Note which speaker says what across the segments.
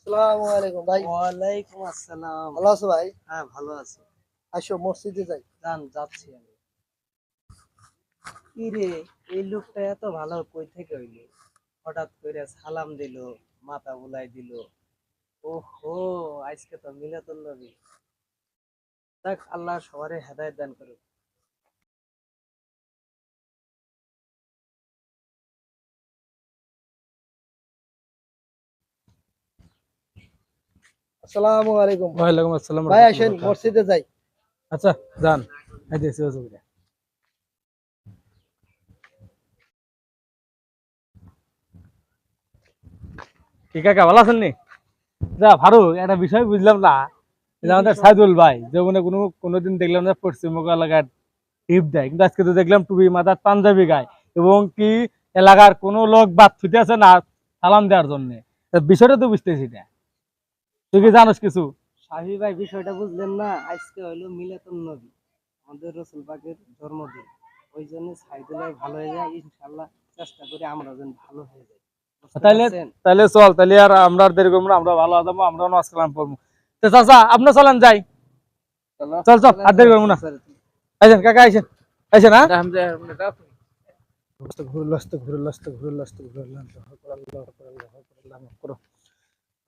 Speaker 1: আসসালামু আলাইকুম ভাই।
Speaker 2: ওয়ালাইকুম আসসালাম।
Speaker 1: ভালো আছো ভাই?
Speaker 2: হ্যাঁ, ভালো আছি।
Speaker 1: আসো মসজিদে যাই।
Speaker 2: যাচ্ছি আমি। কি রে, এই লোকটা এত ভালো কই থেকে হইলো? হঠাৎ করে সালাম দিল, মাথা বুলাই দিল। ওহো, আজকে তো মিলাদুন নবী। দেখ, আল্লাহ সবারে হেদায়েত দান করুক।
Speaker 1: আসসালামু আলাইকুম
Speaker 3: ওয়ালাইকুম আসসালাম
Speaker 1: ভাই,
Speaker 3: রাহমাতুল্লাহি
Speaker 1: আসেন
Speaker 3: ওয়া বারাকাতুহু।
Speaker 1: মসজিদে যাই।
Speaker 3: আচ্ছা, যান। এই যে সুবিধা। কি কাকা ভালো আছেন নি? যা ফারুক, একটা বিষয় বুঝলাম না। যে আমাদের সাইদুল ভাই জীবনে কোনোদিন দেখলাম না পশ্চিমবঙ্গ এলাকার টিপ দেয়, কিন্তু আজকে তো দেখলাম টুপি মাথার পাঞ্জাবি গায় এবং কি এলাকার কোনো লোক বাদ ছুটে আছে না সালাম দেওয়ার জন্য। বিষয়টা তো বুঝতেছি না, তুই কি জানোস কিছু?
Speaker 2: শাহি ভাই, বিষয়টা বুঝলেন না? আজকে হইলো মিলাদুন নবী, আমাদের রাসূল পাকের জন্মদিন। ওই জন্য সাইদুল ভাই ভালো হয়ে যায়, ইনশাআল্লাহ চেষ্টা করি আমরা যেন ভালো হয়ে যাই। বুঝতে
Speaker 3: তাইলে
Speaker 2: পারছেন?
Speaker 3: তাইলে চল, তাইলে আর আমরা আর দেরি করবো না, আমরা ভালো যাবো, আমরাও নামাজ কালাম পড়বো। তো চাচা, আপনি চলেন যাই। চল চল, আর দেরি করবো না। আইসেন কাকা, আইসেন আইসেন। হ্যাঁ,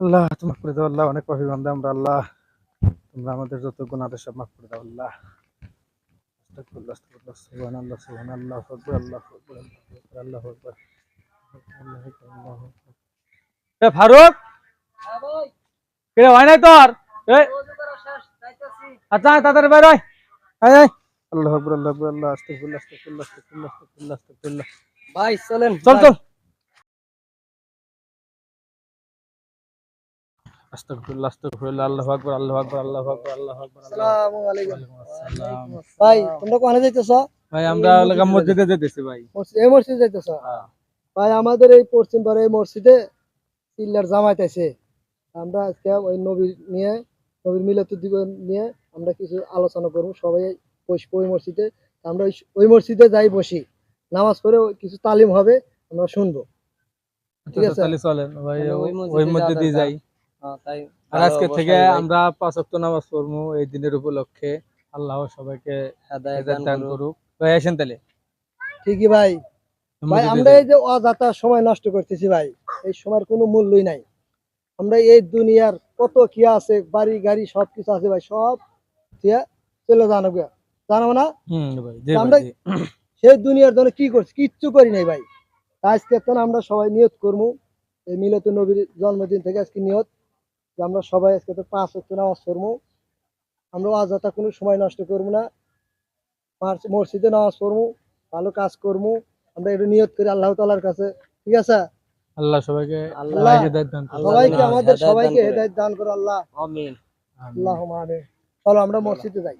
Speaker 3: আল্লাহ তোমার করে দাও আল্লাহ, অনেক পাপী বান্দা আমরা আল্লাহ, তোমরা আমাদের যত গুনাহ আছে সব মাফ করে দাও আল্লাহ। আস্তাগফিরুল্লাহ, আস্তাগফিরুল্লাহ, সুবহানাল্লাহ, সুবহানাল্লাহ, আকবার, আল্লাহু আকবার, আল্লাহু আকবার, আল্লাহু আকবার। এ ফারুক,
Speaker 2: হ্যাঁ ভাই,
Speaker 3: কে হয় নাই তোর? এই
Speaker 2: ওযু করা শেষ, যাইতাছি।
Speaker 3: আচ্ছা, তাড়াতাড়ি বের হয়। আয় আয়। আল্লাহু আকবার, আল্লাহু আকবার, আল্লাহ, আস্তাগফিরুল্লাহ, আস্তাগফিরুল্লাহ, আস্তাগফিরুল্লাহ, আস্তাগফিরুল্লাহ, আস্তাগফিরুল্লাহ।
Speaker 2: ভাই চলেন,
Speaker 3: চল
Speaker 2: যাই।
Speaker 3: চল। আস্তাগফিরুল্লাহ, আস্তাগফিরুল্লাহ, আল্লাহু আকবার, আল্লাহু আকবার, আল্লাহু আকবার, আল্লাহু আকবার, আল্লাহু আকবার।
Speaker 1: আসসালামু আলাইকুম
Speaker 3: ওয়ালাইকুম আসসালাম।
Speaker 1: ভাই, তোমরা কোথায় যাইতেছ?
Speaker 3: ভাই আমরা এলাকা মসজিদে যেতেছি ভাই।
Speaker 1: এই মসজিদে যাইতেছ?
Speaker 3: হ্যাঁ।
Speaker 1: ভাই, আমাদের এই পশ্চিম পাড়ার এই মসজিদে চিল্লার জামাত আছে। আমরা আজকে ওই নবীর মিলাদুন দিবস নিয়ে আমরা কিছু আলোচনা করব। সবাই বসবো ওই মসজিদে। আমরা ওই মসজিদে যাই, বসি, নামাজ পড়ে কিছু তালিম হবে, আমরা শুনবো। ঠিক
Speaker 3: আচ্ছা,
Speaker 1: আছে?
Speaker 3: তাহলে চলেন ভাই,
Speaker 2: তাহলে ওই
Speaker 3: ওই
Speaker 2: মসজিদে
Speaker 3: মধ্যে
Speaker 2: যাওয়া
Speaker 3: দিয়ে
Speaker 2: দরকার।
Speaker 3: যাই।
Speaker 2: তাই
Speaker 3: আর
Speaker 2: ভালো
Speaker 3: আজকে থেকে
Speaker 2: অবশ্যই ভাই,
Speaker 3: আমরা ৫ ওয়াক্ত নামাজ পড়বো এই দিনের উপলক্ষে। আল্লাহ সবাইকে
Speaker 2: হেদায়েত
Speaker 3: হেদায়েত
Speaker 2: দান
Speaker 3: দান
Speaker 2: করুক।
Speaker 3: করুক। ভাই আসেন তাহলে
Speaker 1: ঠিকই ভাই। ভাই,
Speaker 3: মসজিদে
Speaker 1: আমরা
Speaker 3: যাই।
Speaker 1: এই যে অযথা সময় নষ্ট করতেছি ভাই, এই সময়ের কোনো মূল্যই নাই। আমরা এই দুনিয়ার কত কি আছে, বাড়ি গাড়ি সবকিছু আছে ভাই, সব দিয়া চলে জানাবো না।
Speaker 3: ভাই জি, ভাই
Speaker 1: আমরা
Speaker 3: জি।
Speaker 1: সেই দুনিয়ার জন্য কি করছি? কিচ্ছু করি নাই ভাই। আজকে তো আমরা সবাই নিয়ত করবো, এই মিলাদুন নবীর জন্মদিন থেকে আজকে নিয়ত যে আমরা সবাই আজকে তো ৫ ওয়াক্ত নামাজ পড়বো। আমরা অযথা কোনো সময় নষ্ট করবো না, মসজিদে নামাজ পড়বো, ভালো কাজ করবো। আমরা এটা নিয়ত করি আল্লাহ তাআলার কাছে। ঠিক আছে?
Speaker 3: আল্লাহ সবাইকে
Speaker 1: আল্লাহ
Speaker 3: হেদায়েত দান করুক।
Speaker 2: আল্লাহ
Speaker 1: সবাইকে,
Speaker 2: যেন
Speaker 1: আমাদের
Speaker 2: হেদায়েত দান
Speaker 1: সবাইকে
Speaker 2: করে।
Speaker 1: হেদায়েত দান করো আল্লাহ।
Speaker 2: আমিন।
Speaker 3: আমিন।
Speaker 1: আল্লাহুম্মা আমিন। চলো আমরা মসজিদে যাই।